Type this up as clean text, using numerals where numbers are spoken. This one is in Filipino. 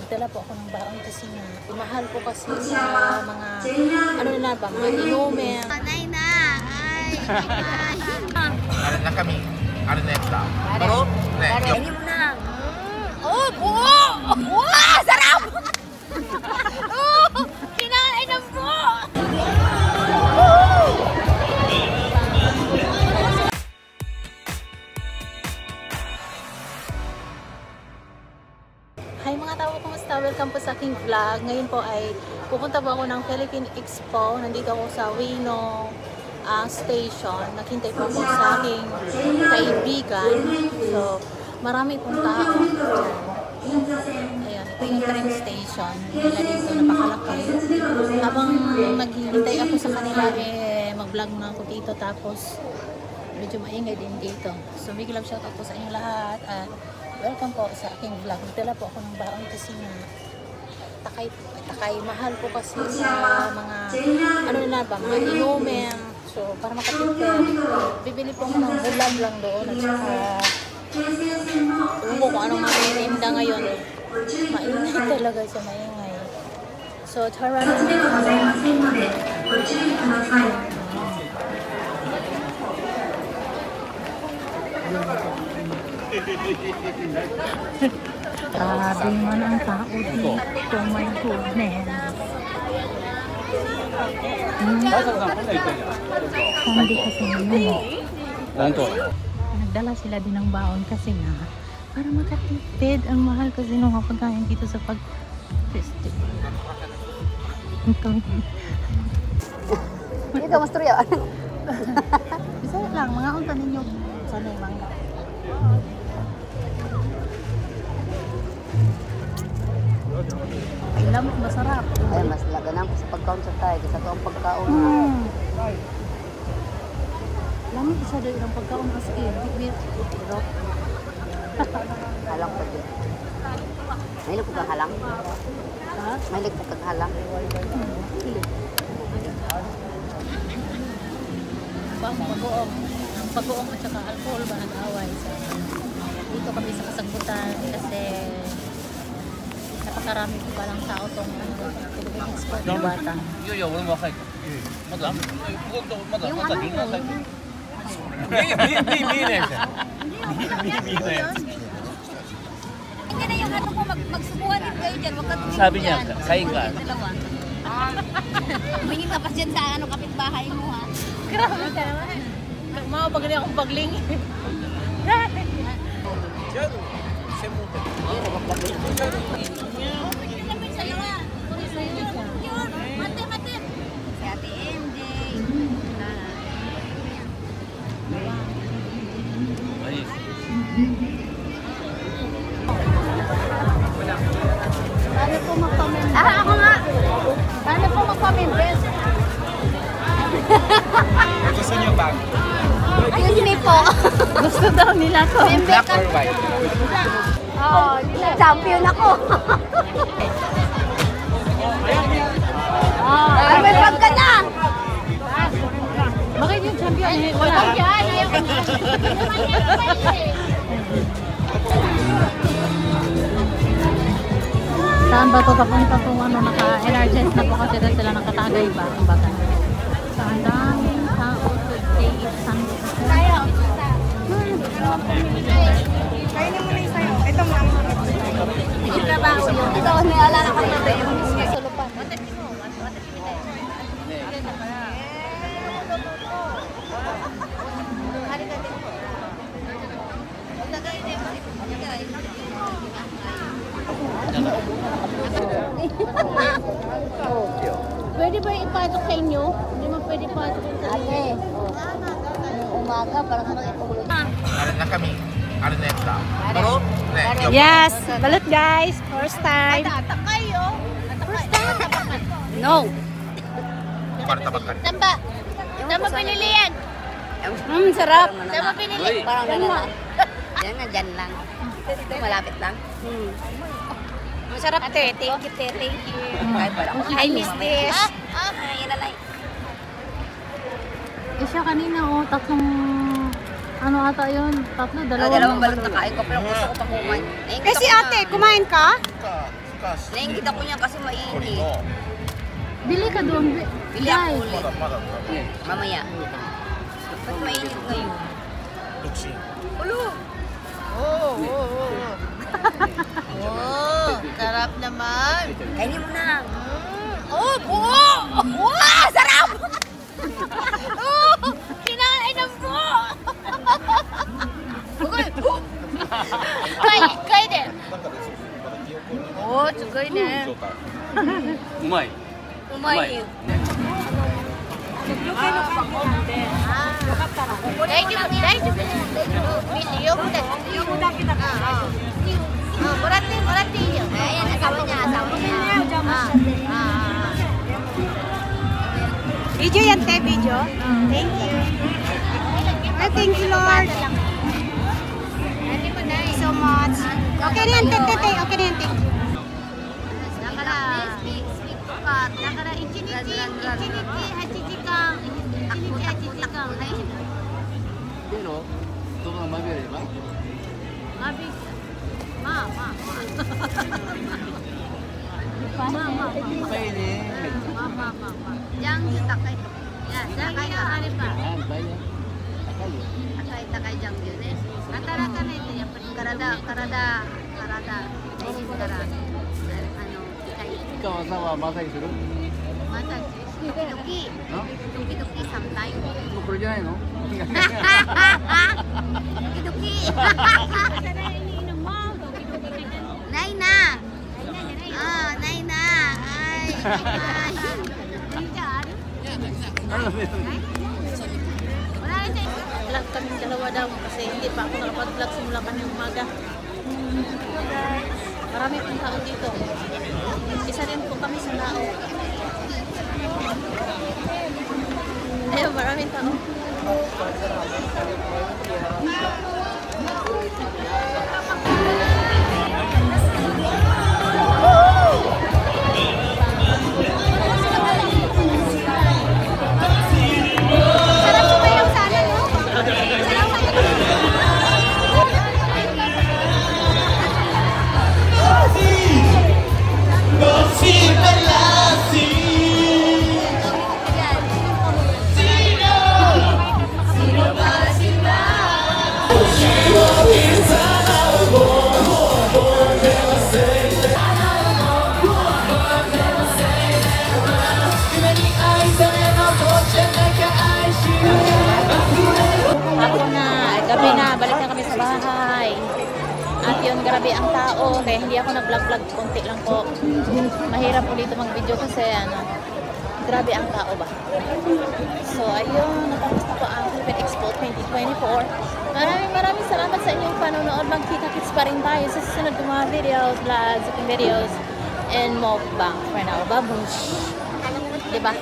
Nagdala po ako ng baon kasi nga mahal po kasi sa mga ano na ba, mga inumin. Panay na! Ay! Ano na kami? Ano na ito? Baro? Hindi mo na! Oh! Buo! Wow! Sarap! Oh! Kinain ng buo! Hi mga tao, kumusta? Welcome po sa aking vlog. Ngayon po ay pupunta po ako ng Philippine Expo. Nandito ako sa Ueno station. Naghintay po ako sa aking kaibigan. So, marami pong tao. Ayan, ito yung train station. Nila dito, napakalaki. Habang naghihintay ako sa kanila, mag-vlog na ako dito. Tapos, medyo maingay din dito. So, big love shout out po sa inyo lahat. Welcome po sa aking vlog. Nagdala po ako ng baon kasi nga takay mahal po kasi sa mga ano na ba, mga inumin. So, para makatipid, bibili po ako ng bulan lang doon at saka kung anong matitinda ngayon. Maingay talaga siya, maingay. So, tara na. Grabe man ang tao dito. Oh my goodness. Hindi kasi nagdala sila din ng baon kasi nga para makatipid. Ang mahal kasi nung pagkain dito sa pag-festival. Ito, mas turya. Bisa lang, mga unta ninyo. Sana yung mga ay lamok, masarap. Ay, mas laganan ko sa pagkaon sa tayo. Kasi ito ang pagkaon. Lamok isa doon ang pagkaon kasi bit-bit. Pero Halang pa dyan. Mahilig ko kang halang? ha? Mahilig ko kang halang? Ang pag-uong at saka alcohol ba nag-away sa dito kami sa kasagutan kasi napakarami ko palang tao tong Philippine Expo ng bata. Hindi na yung ano ko, magsubuhan din kayo dyan. Huwag ka tumingin Sabi niya, dyan. kain ka. Dalawa. Tumingin ka pa dyan sa ano, kapitbahay mo ha. Grabe ka naman. Mga pagli akong pagling. Mati. Si Ate MJ. Paano po mag-comment? Ako nga. Paano po mag-comment? Gusto niyo bag? Excuse me po. Gusto daw nila to. Black or white? Oh, champion ako. Ay, may bag ka na. Bakit yung champion? Wala. Yan, ayaw ko na. Saan ba ito papunta kung ano, naka-energize na po kasi rin sila nakatagay ba? Ang bata. So, ang daming tao today is Sunday. Kainin mo na yung sayo. Ito mo lang. Yung trabaho yun. Ito, nialala ka na ba yung sulupan? Pwede ba ipatok sa inyo? Hindi mo pwede ipatok sa inyo. Umaga, parang ka mag-itulog. Ano na kami? Ano na ito? Baro? Yes! Balot guys! First time! Atak kayo. First time. No. Para tabakan. Samba. Saan mo pinili yan? Sarap! Saan mo pinili? Parang gano'n lang. Yan nga, dyan lang. Malapit lang. Masarap. Ate, thank you, thank you. I miss this. Yan na lang. Eh siya kanina tatlong ano ata yun? Tatlo, Dalawang balot na kain ko, pero gusto ko pang kumain. Kasi ate, kumain ka? 昔 Nainggit ako niya kasi 鳥 mainit. の Bili ka doon. Bili ako Guys. ulit. まだ多分 Mamaya. Ba't mainit ngayon? 独身 Ulo! Oh, sarap naman. Kainin mo na. Oh, buo! Wow! Sarap! Oh! Kinain ng buo! Okay. Kaya din. なんかですまだ記憶に Oh, sugay ない na. 状態 Umay. Umay. Ayan, asawa niya. Video yan, te, video. Thank you. Ay, thank you, Lord. Thank you so much. Okay na yan, te. Okay na yan, te. Pero, ito nga mabili ba? Pwede. Yang takay. Ya, takay ka hari pa. Yan, pwede. Takay. Takay jang yun eh. Natarakan na ito yung karada. Ay, karada. Ano, ikay. Ikaw asawa, masay suru? Masag. Tuki-tuki. No? Tuki-tuki sometime. Sukro dyan, no? Tuki-tuki. Nay na. Ah, nay na. Ay. Wala rin siya. Vlog kami dalawa daw kasi hindi pa ako nakapag-vlog simula kanyang umaga. Marami pong tao dito. Isa rin po kami sa tao. Ayun, maraming tao. Sarap ko ba yung sana, no? Sarap sa Hapon na, gabi na, balik na kami sa bahay. At yun, grabe ang tao. Kaya hindi ako nag-vlog-vlog, konti lang po. Mahirap po dito mag-video kasi grabe ang tao ba. So ayun, natapos na po ang Philippine Expo 2024. Maraming salamat sa inyong panonood. Magkita-kits pa rin tayo sa susunod ng mga videos, vlogs, videos, and mukbang for now. Babush! Diba?